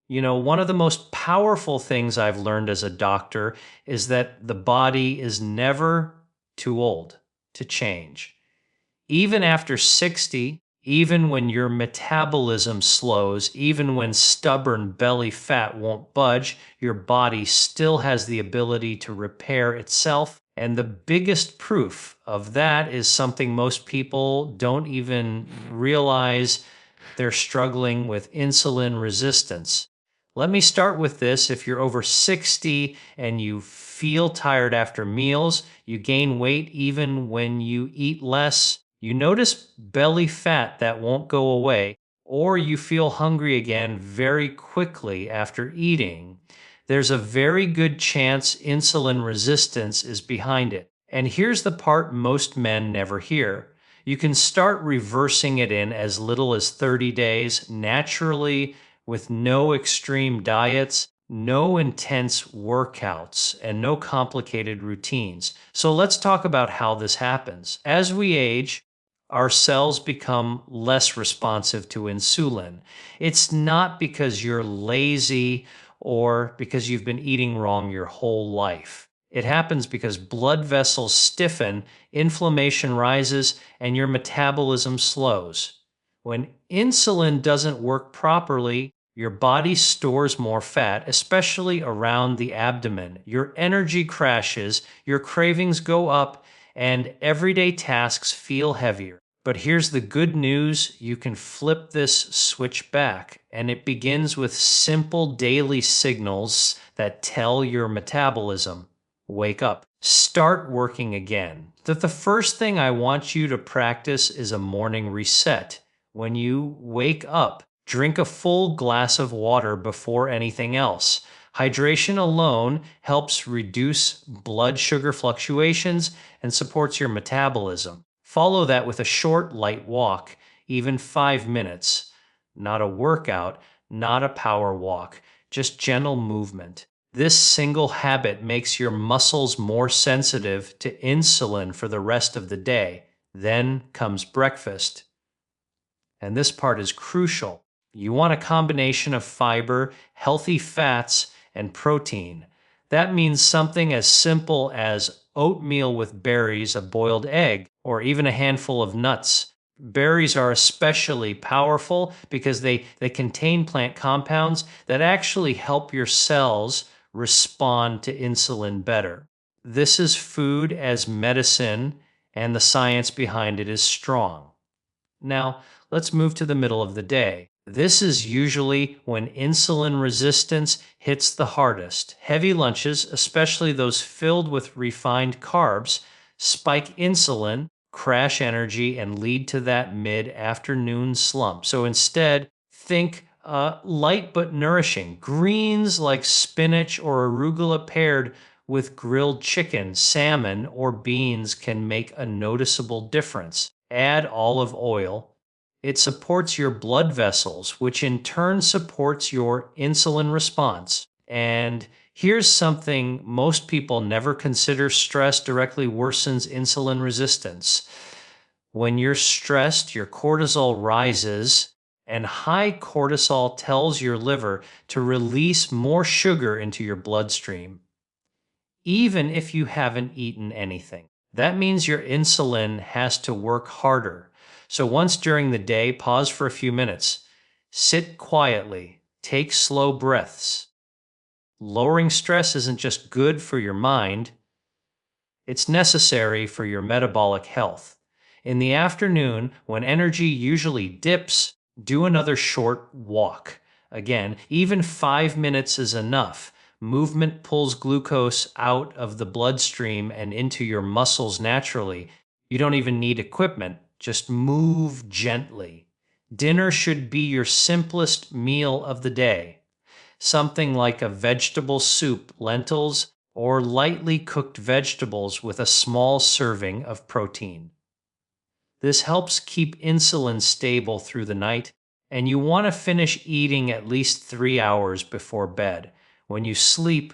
One of the most powerful things I've learned as a doctor is that the body is never too old to change. Even after 60, even when your metabolism slows, even when stubborn belly fat won't budge, your body still has the ability to repair itself. And the biggest proof of that is something most people don't even realize. They're struggling with insulin resistance. Let me start with this. If you're over 60 and you feel tired after meals, you gain weight even when you eat less, you notice belly fat that won't go away, or you feel hungry again very quickly after eating, there's a very good chance insulin resistance is behind it. And here's the part most men never hear. You can start reversing it in as little as 30 days naturally with no extreme diets, no intense workouts, and no complicated routines. So let's talk about how this happens. As we age, our cells become less responsive to insulin. It's not because you're lazy or because you've been eating wrong your whole life. It happens because blood vessels stiffen, inflammation rises, and your metabolism slows. When insulin doesn't work properly, your body stores more fat, especially around the abdomen. Your energy crashes, your cravings go up, and everyday tasks feel heavier. But here's the good news, you can flip this switch back, and it begins with simple daily signals that tell your metabolism, wake up, start working again. The first thing I want you to practice is a morning reset. When you wake up, drink a full glass of water before anything else. Hydration alone helps reduce blood sugar fluctuations and supports your metabolism. Follow that with a short, light walk, even 5 minutes. Not a workout, not a power walk, just gentle movement. This single habit makes your muscles more sensitive to insulin for the rest of the day. Then comes breakfast. And this part is crucial. You want a combination of fiber, healthy fats, and protein. That means something as simple as oatmeal with berries, a boiled egg, or even a handful of nuts. Berries are especially powerful because they contain plant compounds that actually help your cells respond to insulin better. This is food as medicine, and the science behind it is strong. Now, let's move to the middle of the day. This is usually when insulin resistance hits the hardest. Heavy lunches, especially those filled with refined carbs, spike insulin, crash energy, and lead to that mid-afternoon slump. So instead, think light but nourishing. Greens like spinach or arugula paired with grilled chicken, salmon, or beans can make a noticeable difference. Add olive oil. It supports your blood vessels, which in turn supports your insulin response. And here's something most people never consider: stress directly worsens insulin resistance. When you're stressed, your cortisol rises, and high cortisol tells your liver to release more sugar into your bloodstream, even if you haven't eaten anything. That means your insulin has to work harder. So once during the day, pause for a few minutes. Sit quietly. Take slow breaths. Lowering stress isn't just good for your mind, it's necessary for your metabolic health. In the afternoon, when energy usually dips, do another short walk. Again, even 5 minutes is enough. Movement pulls glucose out of the bloodstream and into your muscles naturally. You don't even need equipment, just move gently. Dinner should be your simplest meal of the day. Something like a vegetable soup, lentils, or lightly cooked vegetables with a small serving of protein. This helps keep insulin stable through the night, and you want to finish eating at least 3 hours before bed. When you sleep,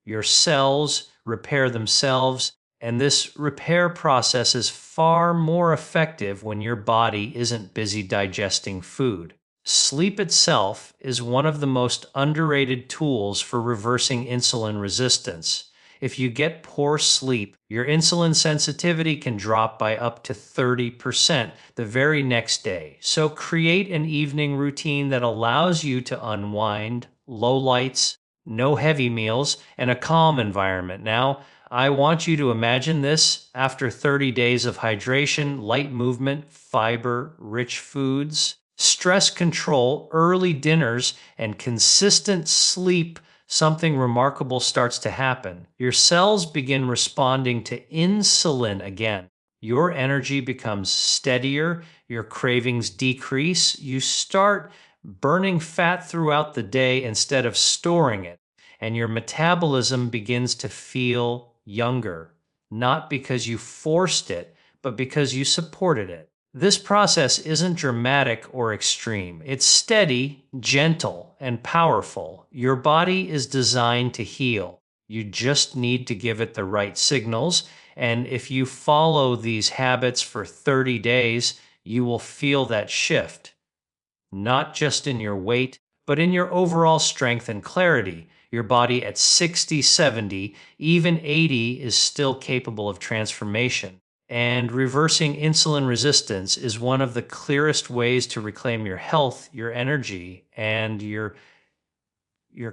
your cells repair themselves, and this repair process is far more effective when your body isn't busy digesting food. Sleep itself is one of the most underrated tools for reversing insulin resistance. If you get poor sleep, your insulin sensitivity can drop by up to 30% the very next day. So create an evening routine that allows you to unwind, low lights, no heavy meals, and a calm environment. Now, I want you to imagine this after 30 days of hydration, light movement, fiber, rich foods, stress control, early dinners, and consistent sleep. Something remarkable starts to happen. Your cells begin responding to insulin again. Your energy becomes steadier, your cravings decrease, you start burning fat throughout the day instead of storing it, and your metabolism begins to feel younger, not because you forced it, but because you supported it. This process isn't dramatic or extreme. It's steady, gentle, and powerful. Your body is designed to heal. You just need to give it the right signals. And if you follow these habits for 30 days, you will feel that shift, not just in your weight, but in your overall strength and clarity. Your body at 60, 70, even 80 is still capable of transformation. And reversing insulin resistance is one of the clearest ways to reclaim your health, your energy, and your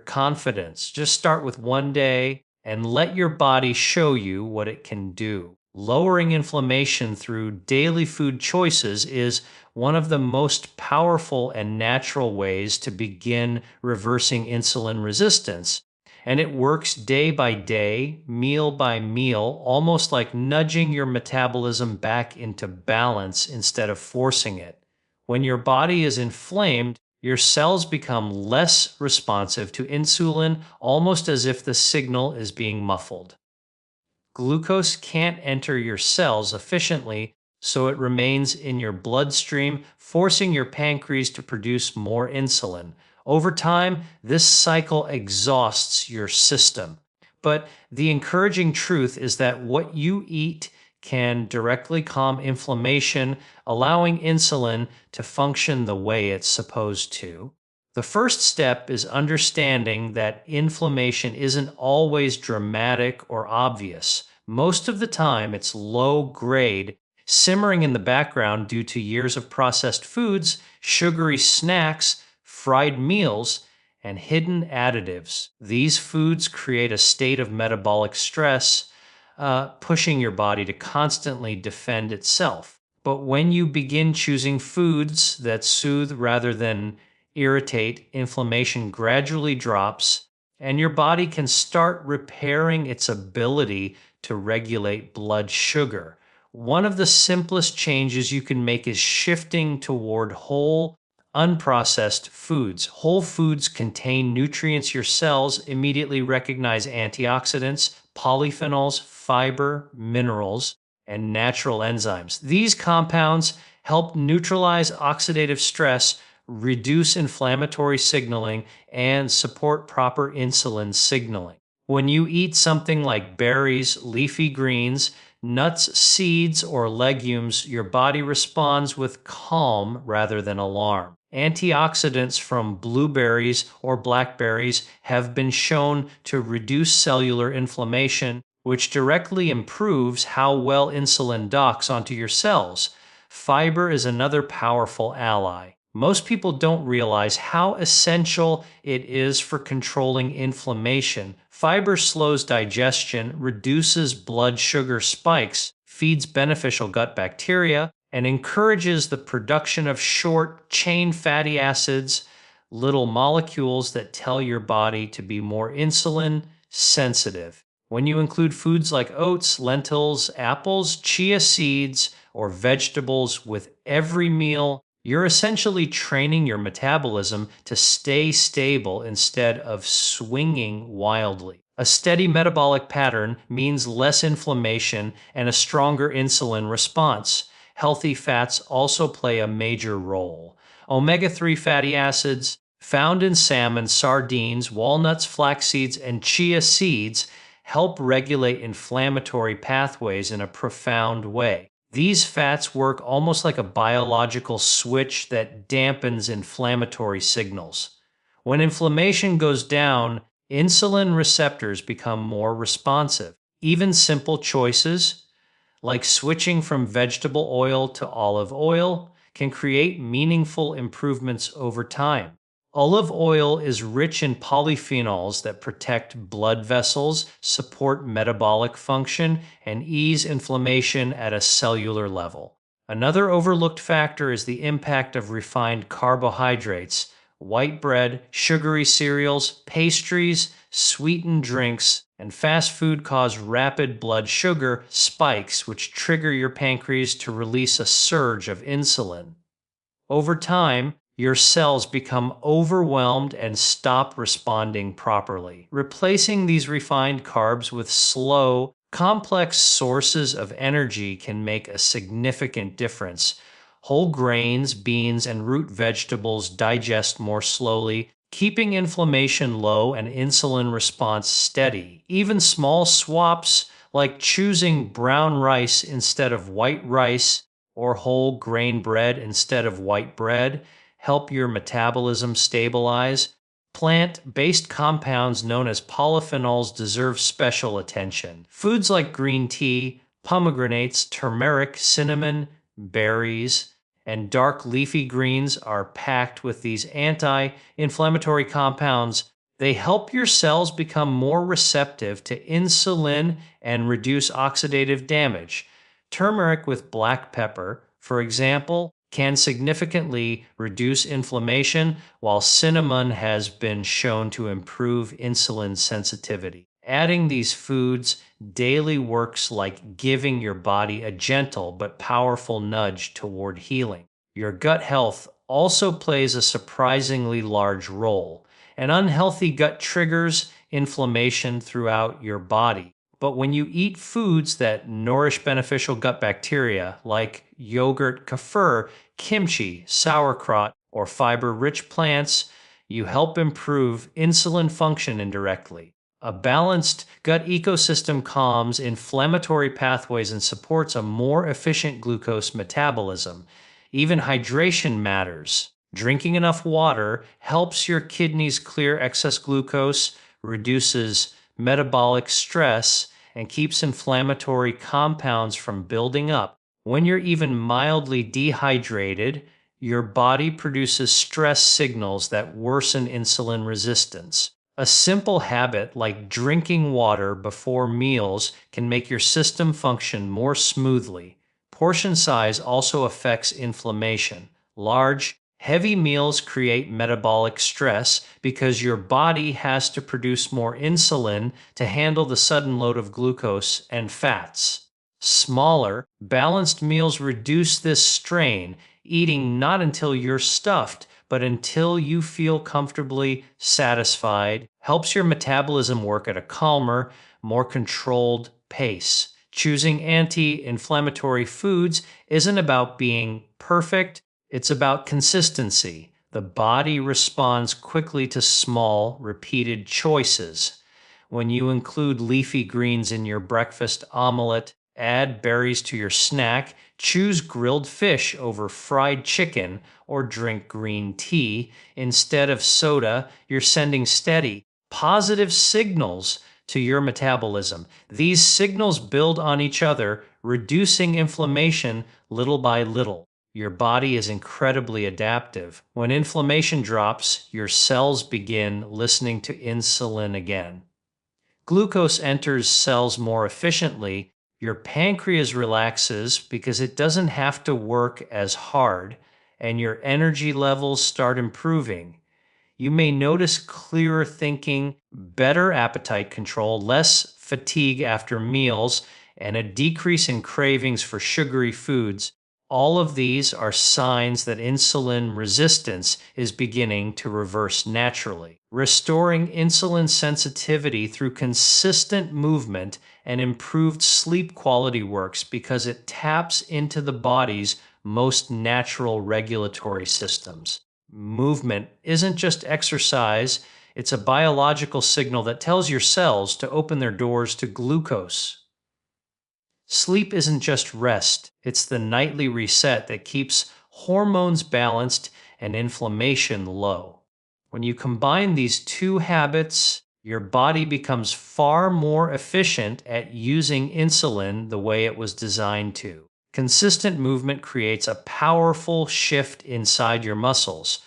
confidence. Just start with one day and let your body show you what it can do. Lowering inflammation through daily food choices is one of the most powerful and natural ways to begin reversing insulin resistance. And it works day by day, meal by meal, almost like nudging your metabolism back into balance instead of forcing it. When your body is inflamed, your cells become less responsive to insulin, almost as if the signal is being muffled. Glucose can't enter your cells efficiently, so it remains in your bloodstream, forcing your pancreas to produce more insulin. Over time, this cycle exhausts your system. But the encouraging truth is that what you eat can directly calm inflammation, allowing insulin to function the way it's supposed to. The first step is understanding that inflammation isn't always dramatic or obvious. Most of the time, it's low grade, simmering in the background due to years of processed foods, sugary snacks, fried meals, and hidden additives. These foods create a state of metabolic stress, pushing your body to constantly defend itself. But when you begin choosing foods that soothe rather than irritate, inflammation gradually drops, and your body can start repairing its ability to regulate blood sugar. One of the simplest changes you can make is shifting toward whole, unprocessed foods. Whole foods contain nutrients your cells immediately recognize: antioxidants, polyphenols, fiber, minerals, and natural enzymes. These compounds help neutralize oxidative stress, reduce inflammatory signaling, and support proper insulin signaling. When you eat something like berries, leafy greens, nuts, seeds, or legumes, your body responds with calm rather than alarm. Antioxidants from blueberries or blackberries have been shown to reduce cellular inflammation, which directly improves how well insulin docks onto your cells. Fiber is another powerful ally. Most people don't realize how essential it is for controlling inflammation. Fiber slows digestion, reduces blood sugar spikes, feeds beneficial gut bacteria, and encourages the production of short chain fatty acids, little molecules that tell your body to be more insulin sensitive. When you include foods like oats, lentils, apples, chia seeds, or vegetables with every meal, you're essentially training your metabolism to stay stable instead of swinging wildly. A steady metabolic pattern means less inflammation and a stronger insulin response. Healthy fats also play a major role. Omega-3 fatty acids, found in salmon, sardines, walnuts, flax seeds, and chia seeds, help regulate inflammatory pathways in a profound way. These fats work almost like a biological switch that dampens inflammatory signals. When inflammation goes down, insulin receptors become more responsive. Even simple choices, like switching from vegetable oil to olive oil, can create meaningful improvements over time. Olive oil is rich in polyphenols that protect blood vessels, support metabolic function, and ease inflammation at a cellular level. Another overlooked factor is the impact of refined carbohydrates. White bread, sugary cereals, pastries, sweetened drinks, and fast food cause rapid blood sugar spikes, which trigger your pancreas to release a surge of insulin. Over time, your cells become overwhelmed and stop responding properly. Replacing these refined carbs with slow, complex sources of energy can make a significant difference. Whole grains, beans, and root vegetables digest more slowly, keeping inflammation low and insulin response steady. Even small swaps like choosing brown rice instead of white rice or whole grain bread instead of white bread help your metabolism stabilize. Plant-based compounds known as polyphenols deserve special attention. Foods like green tea, pomegranates, turmeric, cinnamon, berries, and dark leafy greens are packed with these anti-inflammatory compounds. They help your cells become more receptive to insulin and reduce oxidative damage. Turmeric with black pepper, for example, can significantly reduce inflammation, while cinnamon has been shown to improve insulin sensitivity. Adding these foods daily works like giving your body a gentle but powerful nudge toward healing. Your gut health also plays a surprisingly large role. An unhealthy gut triggers inflammation throughout your body. But when you eat foods that nourish beneficial gut bacteria, like yogurt, kefir, kimchi, sauerkraut, or fiber-rich plants, you help improve insulin function indirectly. A balanced gut ecosystem calms inflammatory pathways and supports a more efficient glucose metabolism. Even hydration matters. Drinking enough water helps your kidneys clear excess glucose, reduces metabolic stress, and keeps inflammatory compounds from building up. When you're even mildly dehydrated, your body produces stress signals that worsen insulin resistance. A simple habit like drinking water before meals can make your system function more smoothly. Portion size also affects inflammation. Large, heavy meals create metabolic stress because your body has to produce more insulin to handle the sudden load of glucose and fats. Smaller, balanced meals reduce this strain, eating not until you're stuffed, but until you feel comfortably satisfied, helps your metabolism work at a calmer, more controlled pace. Choosing anti-inflammatory foods isn't about being perfect, it's about consistency. The body responds quickly to small, repeated choices. When you include leafy greens in your breakfast omelet, add berries to your snack, choose grilled fish over fried chicken, or drink green tea instead of soda, you're sending steady, positive signals to your metabolism. These signals build on each other, reducing inflammation little by little. Your body is incredibly adaptive. When inflammation drops, your cells begin listening to insulin again. Glucose enters cells more efficiently. Your pancreas relaxes because it doesn't have to work as hard, and your energy levels start improving. You may notice clearer thinking, better appetite control, less fatigue after meals, and a decrease in cravings for sugary foods. All of these are signs that insulin resistance is beginning to reverse naturally. Restoring insulin sensitivity through consistent movement and improved sleep quality works because it taps into the body's most natural regulatory systems. Movement isn't just exercise, it's a biological signal that tells your cells to open their doors to glucose. Sleep isn't just rest, it's the nightly reset that keeps hormones balanced and inflammation low. When you combine these two habits, your body becomes far more efficient at using insulin the way it was designed to. Consistent movement creates a powerful shift inside your muscles.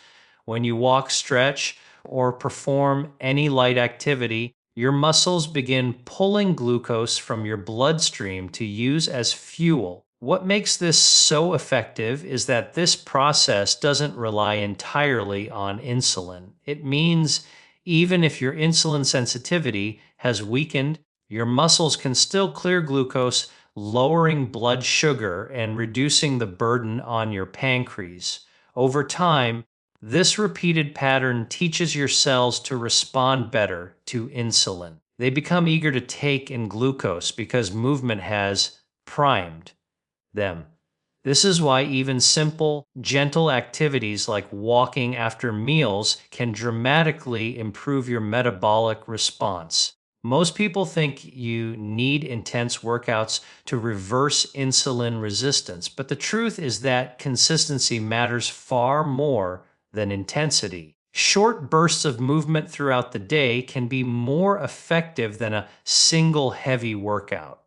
When you walk, stretch, or perform any light activity, your muscles begin pulling glucose from your bloodstream to use as fuel. What makes this so effective is that this process doesn't rely entirely on insulin. It means even if your insulin sensitivity has weakened, your muscles can still clear glucose, lowering blood sugar and reducing the burden on your pancreas. Over time, this repeated pattern teaches your cells to respond better to insulin. They become eager to take in glucose because movement has primed them. This is why even simple, gentle activities like walking after meals can dramatically improve your metabolic response. Most people think you need intense workouts to reverse insulin resistance, but the truth is that consistency matters far more than intensity. Short bursts of movement throughout the day can be more effective than a single heavy workout.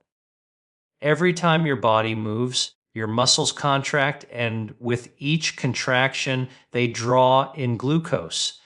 Every time your body moves, your muscles contract, and with each contraction, they draw in glucose.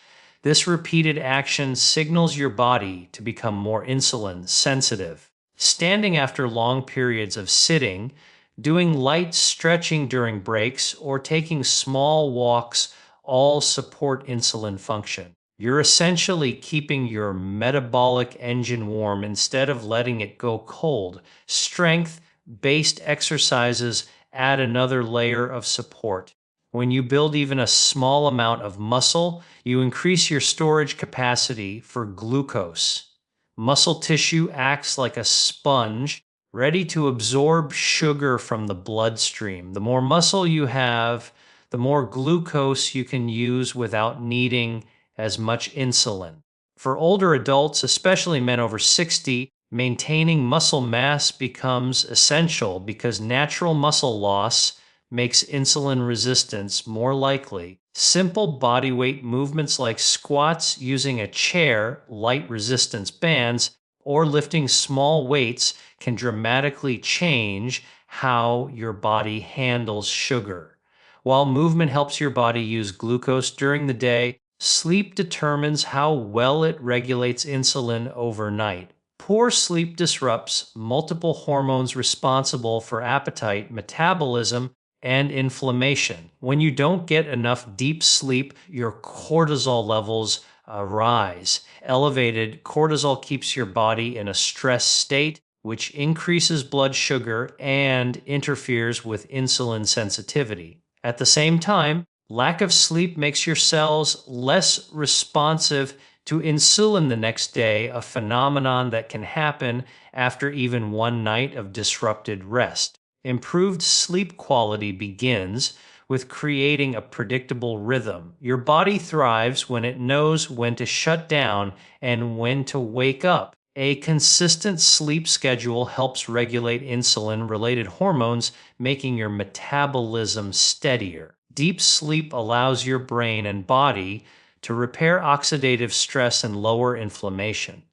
This repeated action signals your body to become more insulin sensitive. Standing after long periods of sitting, doing light stretching during breaks, or taking small walks all support insulin function. You're essentially keeping your metabolic engine warm instead of letting it go cold. Strength-based exercises add another layer of support. When you build even a small amount of muscle, you increase your storage capacity for glucose. Muscle tissue acts like a sponge, ready to absorb sugar from the bloodstream. The more muscle you have, the more glucose you can use without needing as much insulin. For older adults, especially men over 60, maintaining muscle mass becomes essential because natural muscle loss makes insulin resistance more likely. Simple bodyweight movements like squats using a chair, light resistance bands, or lifting small weights can dramatically change how your body handles sugar. While movement helps your body use glucose during the day, sleep determines how well it regulates insulin overnight. Poor sleep disrupts multiple hormones responsible for appetite, metabolism, and inflammation. When you don't get enough deep sleep, your cortisol levels rise. Elevated cortisol keeps your body in a stress state, which increases blood sugar and interferes with insulin sensitivity. At the same time, lack of sleep makes your cells less responsive to insulin the next day, a phenomenon that can happen after even one night of disrupted rest. Improved sleep quality begins with creating a predictable rhythm. Your body thrives when it knows when to shut down and when to wake up. A consistent sleep schedule helps regulate insulin-related hormones, making your metabolism steadier. Deep sleep allows your brain and body to repair oxidative stress and lower inflammation.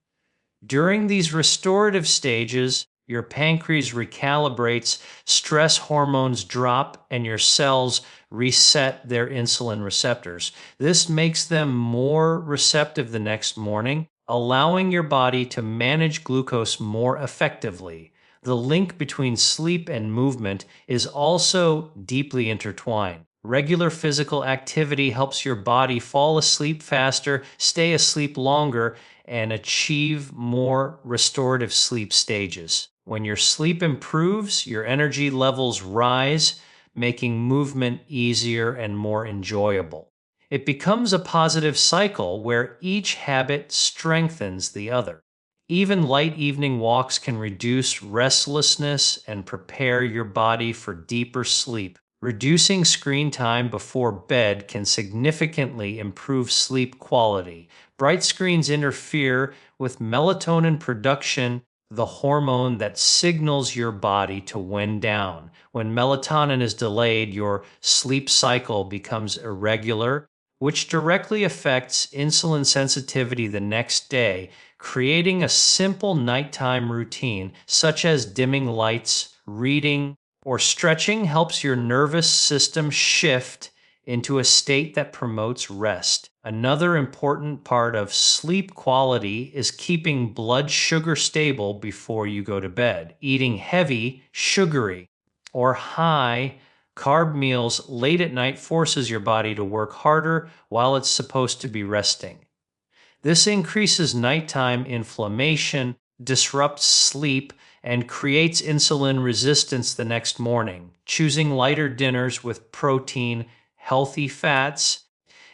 During these restorative stages, your pancreas recalibrates, stress hormones drop, and your cells reset their insulin receptors. This makes them more receptive the next morning, allowing your body to manage glucose more effectively. The link between sleep and movement is also deeply intertwined. Regular physical activity helps your body fall asleep faster, stay asleep longer, and achieve more restorative sleep stages. When your sleep improves, your energy levels rise, making movement easier and more enjoyable. It becomes a positive cycle where each habit strengthens the other. Even light evening walks can reduce restlessness and prepare your body for deeper sleep. Reducing screen time before bed can significantly improve sleep quality. Bright screens interfere with melatonin production, the hormone that signals your body to wind down. When melatonin is delayed, your sleep cycle becomes irregular, which directly affects insulin sensitivity the next day. Creating a simple nighttime routine, such as dimming lights, reading, or stretching, helps your nervous system shift into a state that promotes rest. Another important part of sleep quality is keeping blood sugar stable before you go to bed. Eating heavy, sugary, or high carb meals late at night forces your body to work harder while it's supposed to be resting. This increases nighttime inflammation, disrupts sleep, and creates insulin resistance the next morning. Choosing lighter dinners with protein, healthy fats,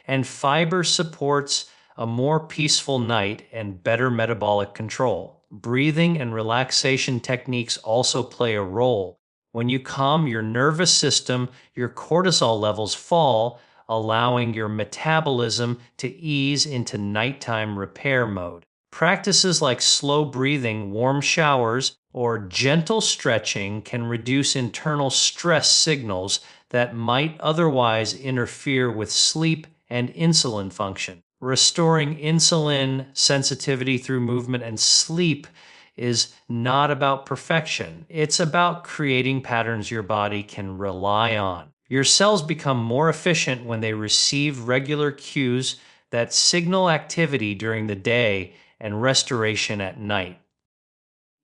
and fiber supports a more peaceful night and better metabolic control. Breathing and relaxation techniques also play a role. When you calm your nervous system, your cortisol levels fall, allowing your metabolism to ease into nighttime repair mode. Practices like slow breathing, warm showers, or gentle stretching can reduce internal stress signals that might otherwise interfere with sleep and insulin function. Restoring insulin sensitivity through movement and sleep is not about perfection. It's about creating patterns your body can rely on. Your cells become more efficient when they receive regular cues that signal activity during the day and restoration at night.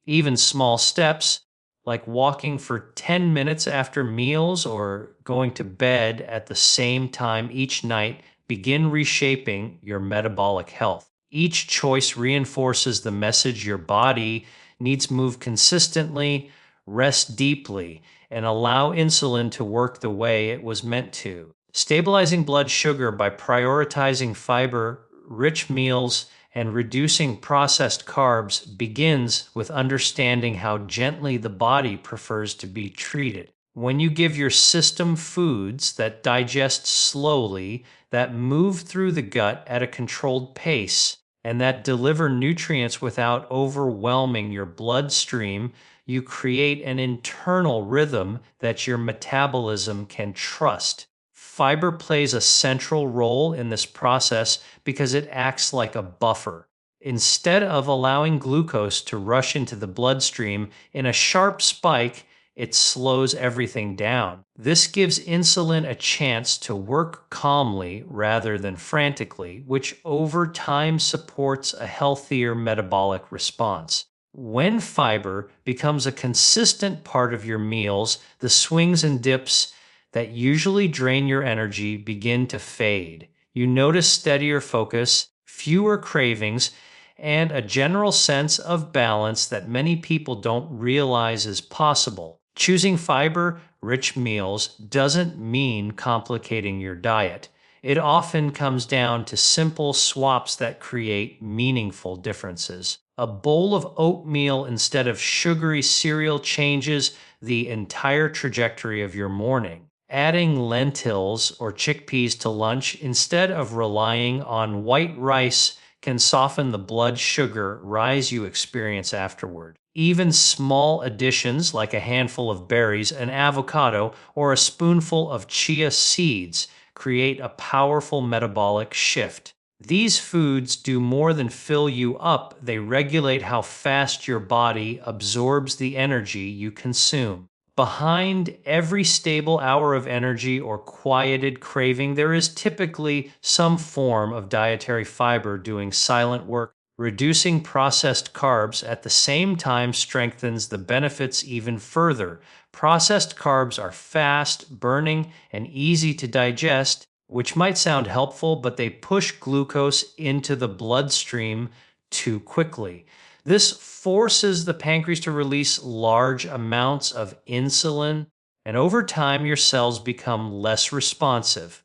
Even small steps, like walking for 10 minutes after meals or going to bed at the same time each night, begin reshaping your metabolic health. Each choice reinforces the message your body needs: move consistently, rest deeply, and allow insulin to work the way it was meant to. Stabilizing blood sugar by prioritizing fiber rich meals and reducing processed carbs begins with understanding how gently the body prefers to be treated. When you give your system foods that digest slowly, that move through the gut at a controlled pace, and that deliver nutrients without overwhelming your bloodstream, you create an internal rhythm that your metabolism can trust. Fiber plays a central role in this process because it acts like a buffer. Instead of allowing glucose to rush into the bloodstream in a sharp spike, it slows everything down. This gives insulin a chance to work calmly rather than frantically, which over time supports a healthier metabolic response. When fiber becomes a consistent part of your meals, the swings and dips that usually drain your energy begin to fade. You notice steadier focus, fewer cravings, and a general sense of balance that many people don't realize is possible. Choosing fiber-rich meals doesn't mean complicating your diet. It often comes down to simple swaps that create meaningful differences. A bowl of oatmeal instead of sugary cereal changes the entire trajectory of your morning. Adding lentils or chickpeas to lunch instead of relying on white rice can soften the blood sugar rise you experience afterward. Even small additions like a handful of berries, an avocado, or a spoonful of chia seeds create a powerful metabolic shift. These foods do more than fill you up, they regulate how fast your body absorbs the energy you consume. Behind every stable hour of energy or quieted craving, there is typically some form of dietary fiber doing silent work. Reducing processed carbs at the same time strengthens the benefits even further. Processed carbs are fast, burning, and easy to digest, which might sound helpful, but they push glucose into the bloodstream too quickly. This forces the pancreas to release large amounts of insulin, and over time, your cells become less responsive.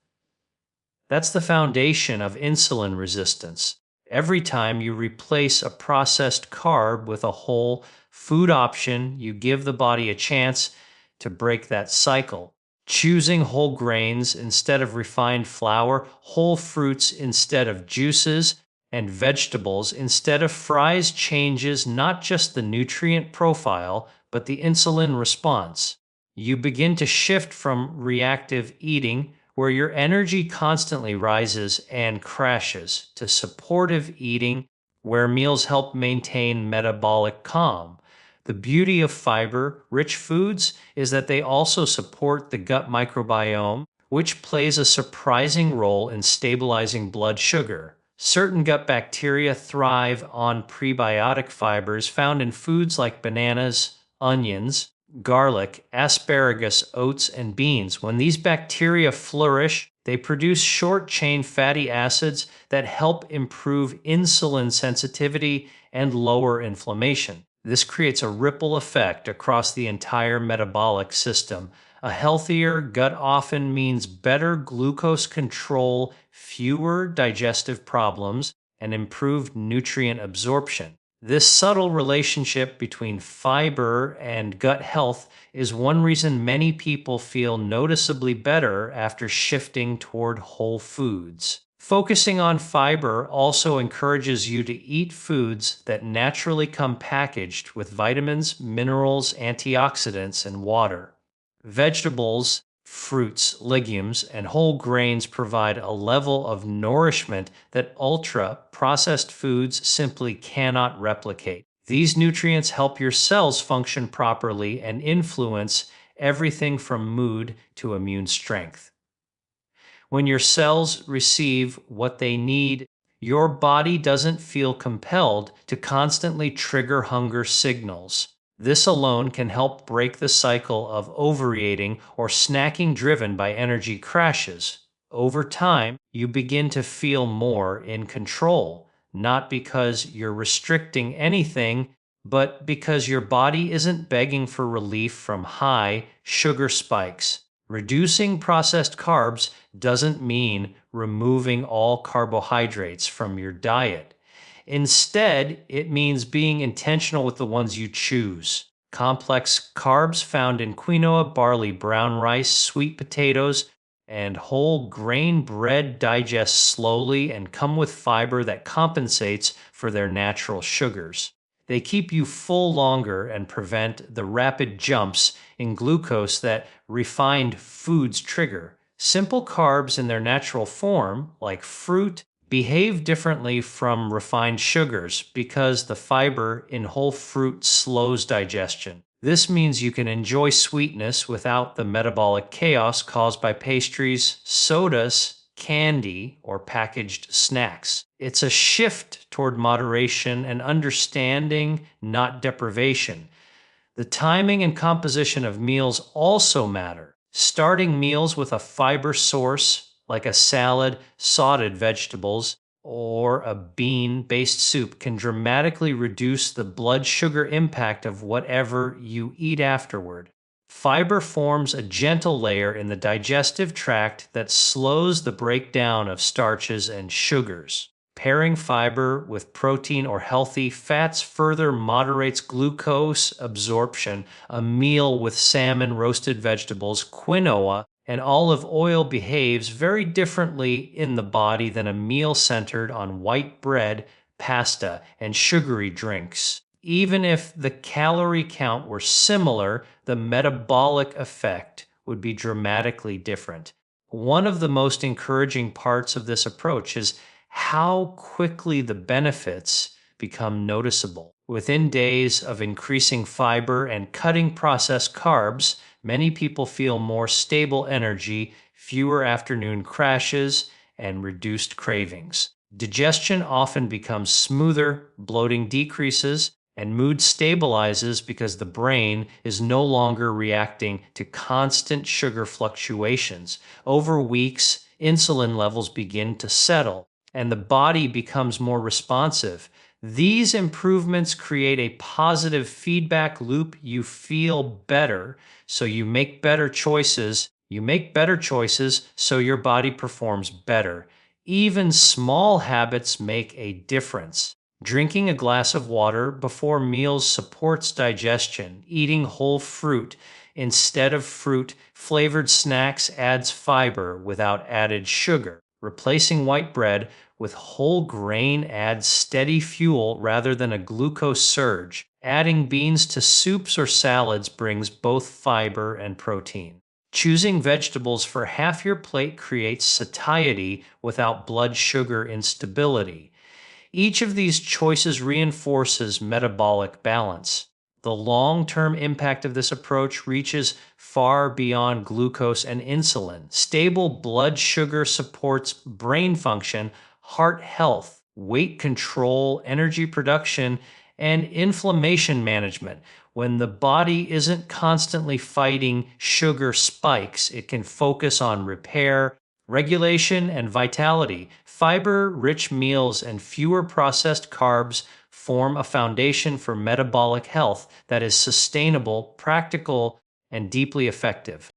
That's the foundation of insulin resistance. Every time you replace a processed carb with a whole food option, you give the body a chance to break that cycle. Choosing whole grains instead of refined flour, whole fruits instead of juices, and vegetables instead of fries changes not just the nutrient profile, but the insulin response. You begin to shift from reactive eating, where your energy constantly rises and crashes, to supportive eating, where meals help maintain metabolic calm. The beauty of fiber rich foods is that they also support the gut microbiome, which plays a surprising role in stabilizing blood sugar. Certain gut bacteria thrive on prebiotic fibers found in foods like bananas, onions, garlic, asparagus, oats, and beans. When these bacteria flourish, they produce short chain fatty acids that help improve insulin sensitivity and lower inflammation. This creates a ripple effect across the entire metabolic system. A healthier gut often means better glucose control, fewer digestive problems, and improved nutrient absorption. This subtle relationship between fiber and gut health is one reason many people feel noticeably better after shifting toward whole foods. Focusing on fiber also encourages you to eat foods that naturally come packaged with vitamins, minerals, antioxidants, and water. Vegetables, fruits, legumes, and whole grains provide a level of nourishment that ultra-processed foods simply cannot replicate. These nutrients help your cells function properly and influence everything from mood to immune strength. When your cells receive what they need, your body doesn't feel compelled to constantly trigger hunger signals. This alone can help break the cycle of overeating or snacking driven by energy crashes. Over time, you begin to feel more in control, not because you're restricting anything, but because your body isn't begging for relief from high sugar spikes. Reducing processed carbs doesn't mean removing all carbohydrates from your diet. Instead, it means being intentional with the ones you choose. Complex carbs found in quinoa, barley, brown rice, sweet potatoes, and whole grain bread digest slowly and come with fiber that compensates for their natural sugars. They keep you full longer and prevent the rapid jumps in glucose that refined foods trigger. Simple carbs in their natural form, like fruit, behave differently from refined sugars because the fiber in whole fruit slows digestion. This means you can enjoy sweetness without the metabolic chaos caused by pastries, sodas, candy, or packaged snacks. It's a shift toward moderation and understanding, not deprivation. The timing and composition of meals also matter. Starting meals with a fiber source, like a salad, sauteed vegetables, or a bean-based soup, can dramatically reduce the blood sugar impact of whatever you eat afterward. Fiber forms a gentle layer in the digestive tract that slows the breakdown of starches and sugars. Pairing fiber with protein or healthy fats further moderates glucose absorption. A meal with salmon, roasted vegetables, quinoa, and olive oil behaves very differently in the body than a meal centered on white bread, pasta, and sugary drinks. Even if the calorie count were similar, the metabolic effect would be dramatically different. One of the most encouraging parts of this approach is how quickly the benefits become noticeable. Within days of increasing fiber and cutting processed carbs, many people feel more stable energy, fewer afternoon crashes, and reduced cravings. Digestion often becomes smoother, bloating decreases, and mood stabilizes because the brain is no longer reacting to constant sugar fluctuations. Over weeks, insulin levels begin to settle, and the body becomes more responsive. These improvements create a positive feedback loop. You feel better, so you make better choices. You make better choices, so your body performs better. Even small habits make a difference. Drinking a glass of water before meals supports digestion. Eating whole fruit instead of fruit flavored snacks adds fiber without added sugar. Replacing white bread with whole grain adds steady fuel rather than a glucose surge. Adding beans to soups or salads brings both fiber and protein. Choosing vegetables for half your plate creates satiety without blood sugar instability. Each of these choices reinforces metabolic balance. The long-term impact of this approach reaches far beyond glucose and insulin. Stable blood sugar supports brain function, heart health, weight control, energy production, and inflammation management. When the body isn't constantly fighting sugar spikes, it can focus on repair, regulation, and vitality. Fiber-rich meals and fewer processed carbs form a foundation for metabolic health that is sustainable, practical, and deeply effective.